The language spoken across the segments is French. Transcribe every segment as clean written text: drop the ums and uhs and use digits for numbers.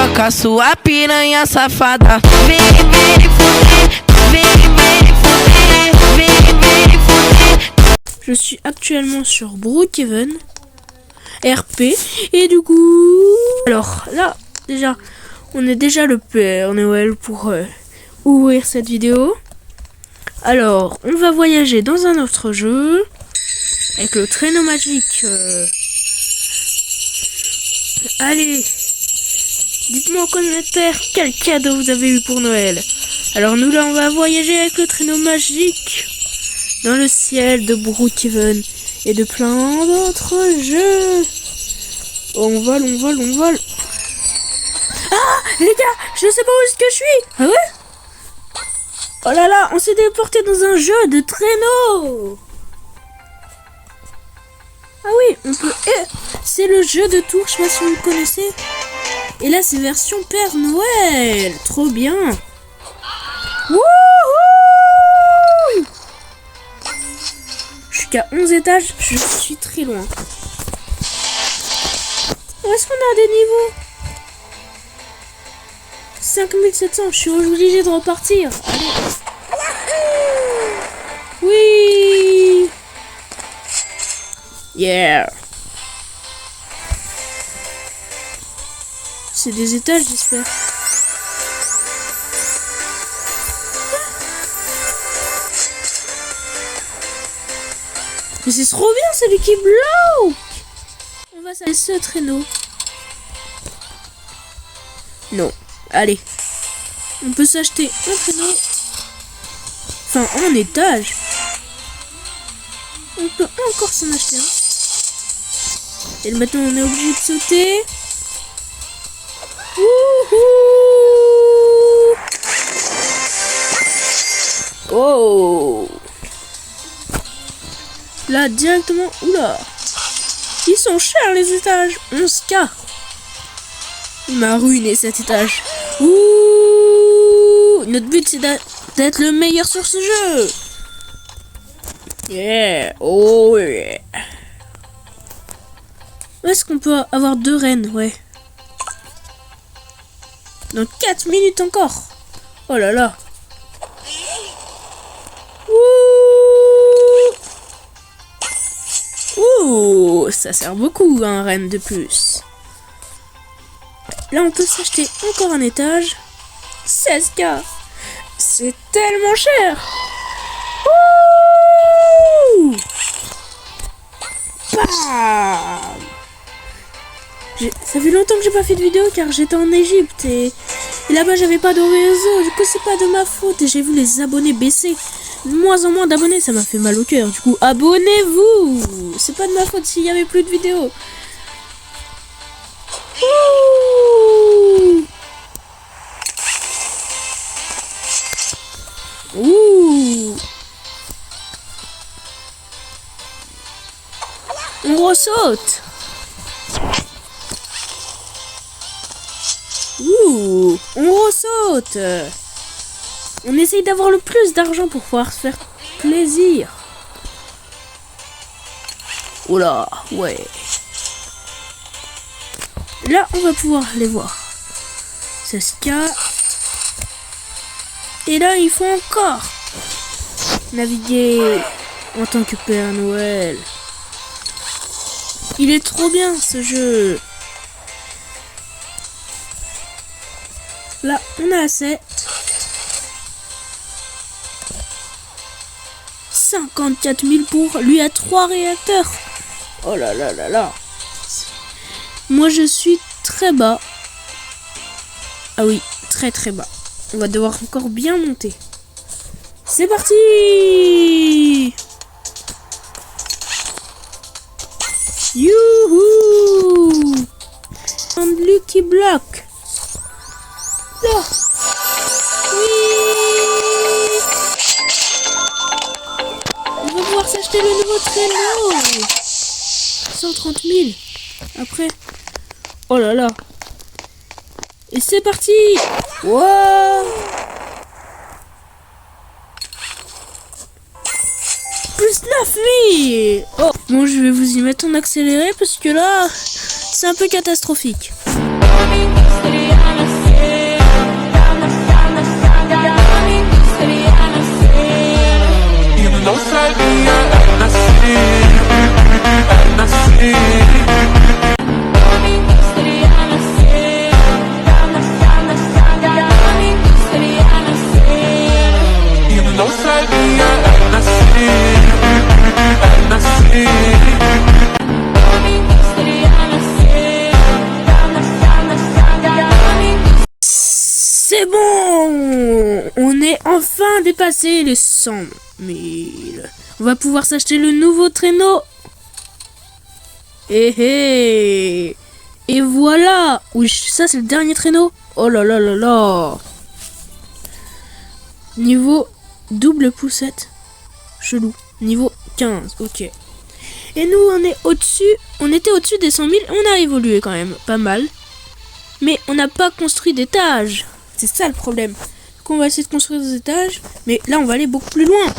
piroca, sua piranha safada. Vem, vem fuder, vem, vem fuder, vem, vem fuder. Je suis actuellement sur Brookhaven RP et du coup... Alors là, déjà, on est déjà le Père Noël pour ouvrir cette vidéo. Alors, on va voyager dans un autre jeu avec le traîneau magique. Allez, dites-moi en commentaire quel cadeau vous avez eu pour Noël. Alors nous là, on va voyager avec le traîneau magique dans le ciel de Brookhaven et de plein d'autres jeux. On vole, on vole, on vole. Ah, les gars, je sais pas où est-ce que je suis. Ah ouais? Oh là là, on s'est déporté dans un jeu de traîneau. Ah oui, on peut... c'est le jeu de tours, je sais pas si vous le connaissez. Et là, c'est version Père Noël. Trop bien. Wouhou! Jusqu'à 11 étages, je suis très loin. Où est-ce qu'on a des niveaux? 5700, je suis obligé de repartir. Allez. Oui. Yeah. C'est des étages, j'espère. Mais c'est trop bien, c'est lui qui bloque. On va s'aller ce traîneau. Non. Allez. On peut s'acheter un traîneau. Enfin, un étage. On peut encore s'en acheter un. Et maintenant, on est obligé de sauter. Wouhou! Oh! Là, directement... Oula! Ils sont chers, les étages. 11K. Il m'a ruiné cet étage. Ouh! Notre but, c'est d'être le meilleur sur ce jeu. Yeah! Oh yeah! Où est-ce qu'on peut avoir 2 reines? Ouais. Dans 4 minutes encore. Oh là là. Ouh! Ouh! Ça sert beaucoup, un reine de plus. Là, on peut s'acheter encore un étage. 16K. C'est tellement cher. Ouh! Bam! Ça fait longtemps que j'ai pas fait de vidéo car j'étais en Égypte et là-bas j'avais pas de réseau. Du coup, c'est pas de ma faute et j'ai vu les abonnés baisser. De moins en moins d'abonnés, ça m'a fait mal au cœur. Du coup, abonnez-vous. C'est pas de ma faute s'il y avait plus de vidéos. Ouh! Ouh! On ressaute. Ouh! On ressaute. On essaye d'avoir le plus d'argent pour pouvoir se faire plaisir. Oula, ouais. Là, on va pouvoir les voir. 16K. Et là, il faut encore naviguer en tant que Père Noël. Il est trop bien, ce jeu. Là, on a assez. 54 000 pour lui à 3 réacteurs. Oh là là là là. Moi, je suis très bas. Ah oui, très très bas. On va devoir encore bien monter. C'est parti! Youhou! Un Lucky Block. Là. Oui! On va pouvoir s'acheter le nouveau traîneau. 130 000. Après. Oh là là. Et c'est parti! Wow! Plus 9000! Oh! Bon, je vais vous y mettre en accéléré parce que là, c'est un peu catastrophique. não sabia nascer. C'est bon! On est enfin dépassé les 100 000. On va pouvoir s'acheter le nouveau traîneau. Et voilà! Oui, ça c'est le dernier traîneau. Oh là là là là! Niveau double poussette. Chelou. Niveau 15, ok. Et nous, on est au-dessus. On était au-dessus des 100 000. On a évolué quand même. Pas mal. Mais on n'a pas construit d'étage. C'est ça le problème. Donc on va essayer de construire des étages. Mais là, on va aller beaucoup plus loin.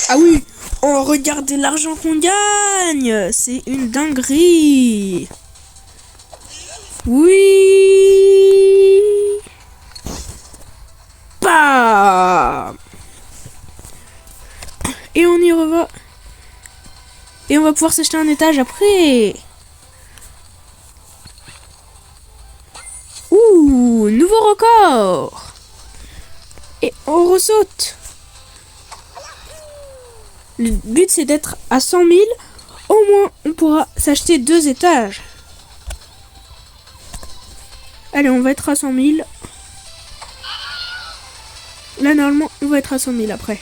Ah oui! Oh, regardez l'argent qu'on gagne! C'est une dinguerie! Oui! Bam! Et on y reva. Et on va pouvoir s'acheter un étage après. Ouh, nouveau record. Et on ressaute. Le but c'est d'être à 100 000. Au moins on pourra s'acheter 2 étages. Allez, on va être à 100 000. Là normalement on va être à 100 000 après.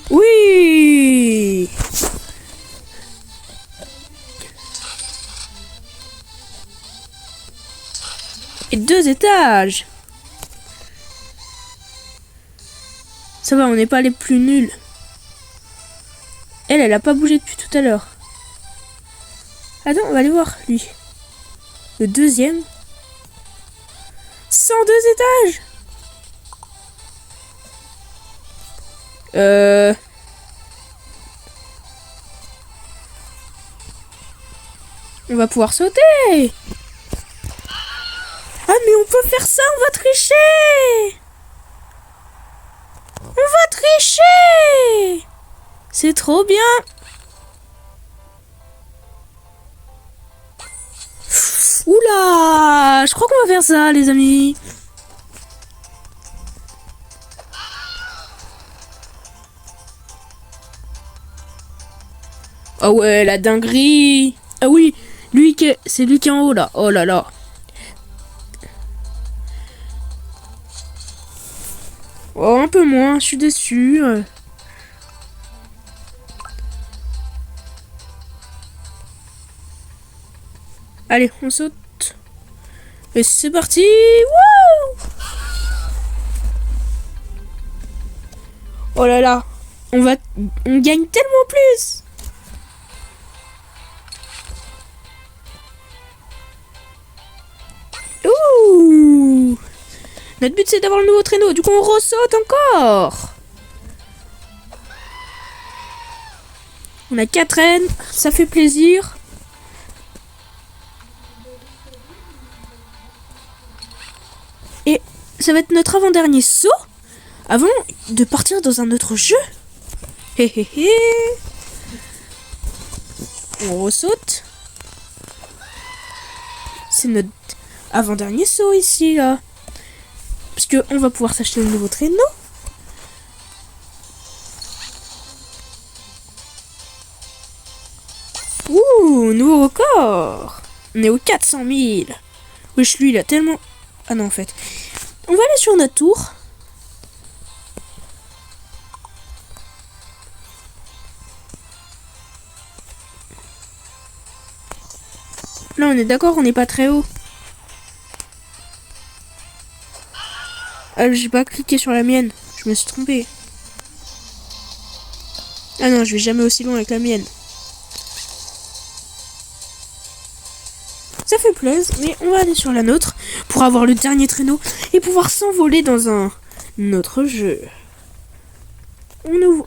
Oui! Et 2 étages. Ça va, on n'est pas les plus nuls. Elle a pas bougé depuis tout à l'heure. Attends, on va aller voir lui. Le deuxième. 102 étages. On va pouvoir sauter. Ah mais on peut faire ça, on va tricher. On va tricher. C'est trop bien. Oula, je crois qu'on va faire ça les amis. Ah ouais, la dinguerie. Ah oui, c'est lui qui est en haut là. Oh là là. Oh, un peu moins, je suis déçu. Allez, on saute. Et c'est parti. Wouh! Oh là là. On gagne tellement plus. Ouh! Notre but c'est d'avoir le nouveau traîneau. Du coup on ressaute encore. On a 4 rennes. Ça fait plaisir. Et ça va être notre avant-dernier saut. Avant de partir dans un autre jeu. Hé hé hé. On ressaute. C'est notre avant-dernier saut ici là. Parce qu'on va pouvoir s'acheter un nouveau traîneau. Ouh, nouveau record. On est aux 400 000. Wesh, lui il a tellement... Ah non en fait. On va aller sur notre tour. Là on est d'accord, on n'est pas très haut. Ah, j'ai pas cliqué sur la mienne. Je me suis trompé. Ah non, je vais jamais aussi loin avec la mienne. Ça fait plaisir, mais on va aller sur la nôtre pour avoir le dernier traîneau et pouvoir s'envoler dans un autre jeu. On ouvre.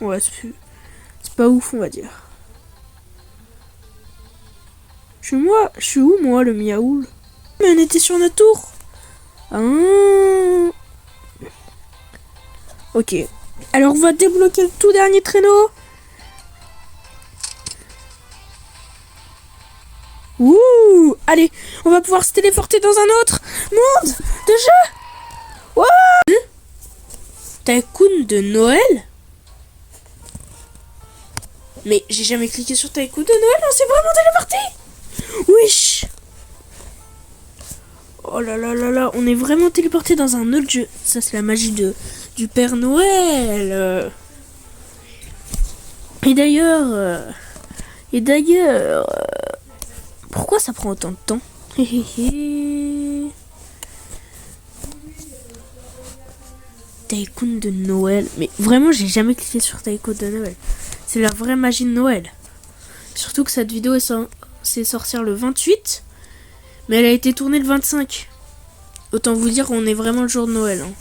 Ouais, c'est pas ouf, on va dire. Je suis où, moi, le miaoul? Mais on était sur notre tour. Ah. Ok. Alors on va débloquer le tout dernier traîneau. Ouh. Allez, on va pouvoir se téléporter dans un autre monde de jeu. Wow. Tycoon de Noël. Mais j'ai jamais cliqué sur Tycoon de Noël, on s'est vraiment téléporté. Wesh. Oh là là là là, on est vraiment téléporté dans un autre jeu. Ça c'est la magie du Père Noël. Et d'ailleurs, pourquoi ça prend autant de temps? Tycoon de Noël. Mais vraiment, j'ai jamais cliqué sur Tycoon de Noël. C'est la vraie magie de Noël. Surtout que cette vidéo est censée sortir le 28. Mais elle a été tournée le 25. Autant vous dire, on est vraiment le jour de Noël. Hein.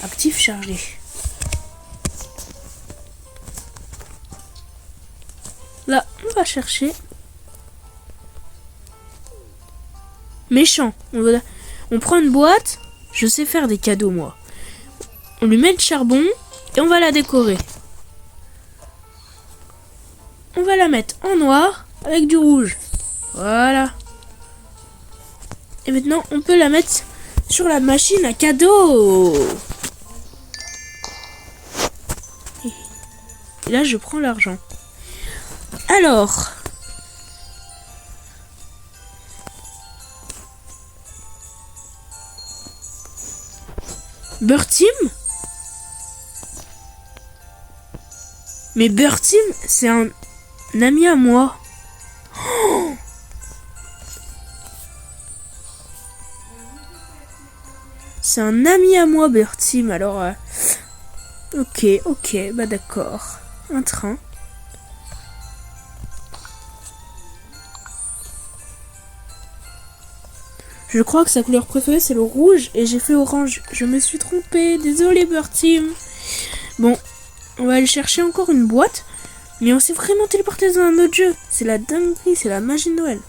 Actif chargé. Là, on va chercher. Méchant. On prend une boîte. Je sais faire des cadeaux, moi. On lui met le charbon et on va la décorer. On va la mettre en noir avec du rouge. Voilà. Et maintenant, on peut la mettre sur la machine à cadeaux. Et là, je prends l'argent. Alors. Bertim? Mais Bertim, c'est un ami à moi. Oh, c'est un ami à moi, Bertim. Alors, ok, bah d'accord. Un train. Je crois que sa couleur préférée c'est le rouge et j'ai fait orange. Je me suis trompée. Désolé, Bertim. Bon, on va aller chercher encore une boîte. Mais on s'est vraiment téléporté dans un autre jeu. C'est la dinguerie, c'est la magie de Noël.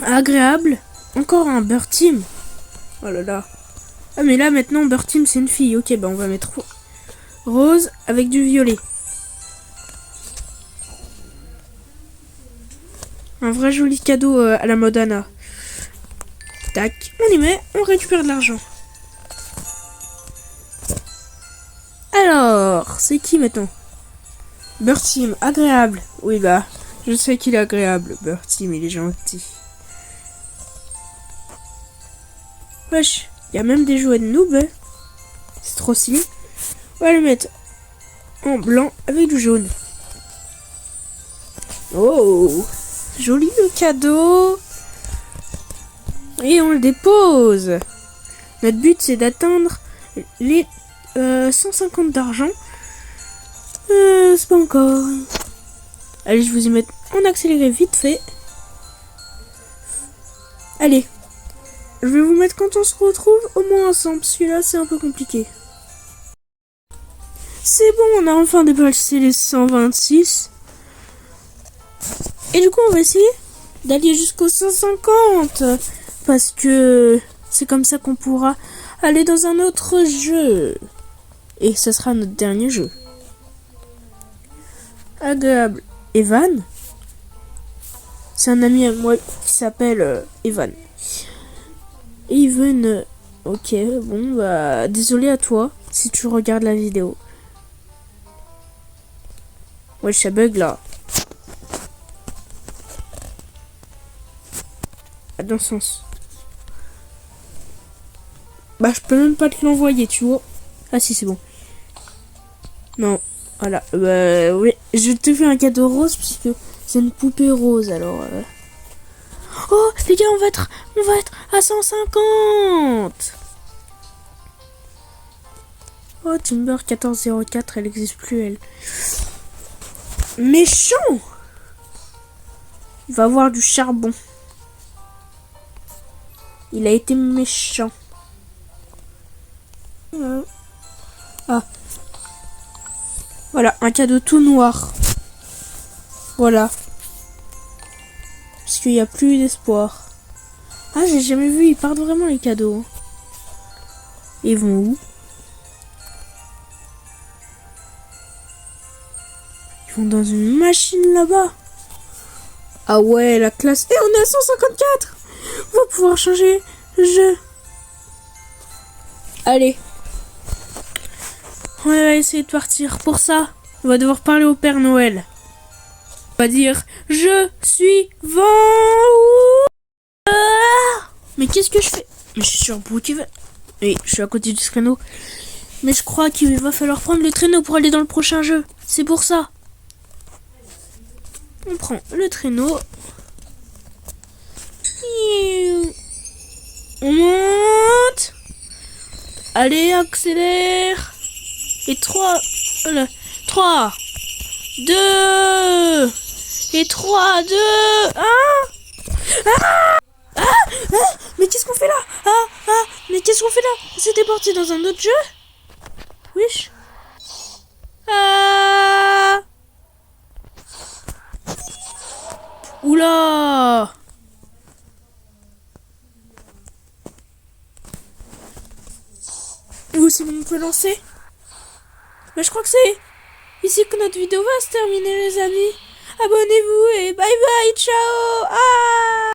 Agréable. Encore un Bertim. Oh là là. Ah mais là maintenant Bertim c'est une fille. Ok, bah on va mettre rose avec du violet. Un vrai joli cadeau à la mode Anna. Tac, on y met, on récupère de l'argent. Alors, c'est qui maintenant? Bertim, agréable. Oui bah, je sais qu'il est agréable. Bertim, il est gentil. Wesh, il y a même des jouets de noob. Hein. C'est trop stylé. On va le mettre en blanc avec du jaune. Oh, joli le cadeau. Et on le dépose. Notre but c'est d'atteindre les 150 d'argent. C'est pas encore. Allez, je vous y mets en accéléré vite fait. Allez. Je vais vous mettre quand on se retrouve au moins ensemble. Celui-là c'est un peu compliqué. C'est bon, on a enfin dépassé les 126. Et du coup on va essayer d'aller jusqu'aux 150. Parce que c'est comme ça qu'on pourra aller dans un autre jeu. Et ce sera notre dernier jeu. Agréable. Evan. C'est un ami à moi qui s'appelle Evan. Evan. Ok, bon, bah désolé à toi si tu regardes la vidéo. Ouais, ça bug là. Dans le sens. Bah, je peux même pas te l'envoyer, tu vois. Ah, si, c'est bon. Non, voilà. Bah, oui. Je te fais un cadeau rose, puisque c'est une poupée rose, alors. Oh, les gars, on va être à 150. Oh, Timber 1404, elle existe plus, elle. Méchant. Il va avoir du charbon. Il a été méchant. Ah. Voilà, un cadeau tout noir. Voilà. qu'il n'y a plus d'espoir. Ah, j'ai jamais vu, ils partent vraiment les cadeaux. Ils vont où? Ils vont dans une machine là-bas. Ah ouais, la classe. Et on est à 154. On va pouvoir changer le jeu. Allez. On va essayer de partir. Pour ça, on va devoir parler au Père Noël. On va dire « Je suis vent ». Mais qu'est-ce que je fais? Mais je suis sur Brookie. Oui, je suis à côté du traîneau. Mais je crois qu'il va falloir prendre le traîneau pour aller dans le prochain jeu. C'est pour ça. On prend le traîneau. On monte. Allez, accélère. Et 3, 2, et 3, 2, 1. Mais qu'est-ce qu'on fait là? Mais qu'est-ce qu'on fait là? C'était parti dans un autre jeu? Wesh. Oula. Vous aussi, vous pouvez lancer? Mais je crois que c'est ici que notre vidéo va se terminer, les amis. Abonnez-vous et bye bye, ciao.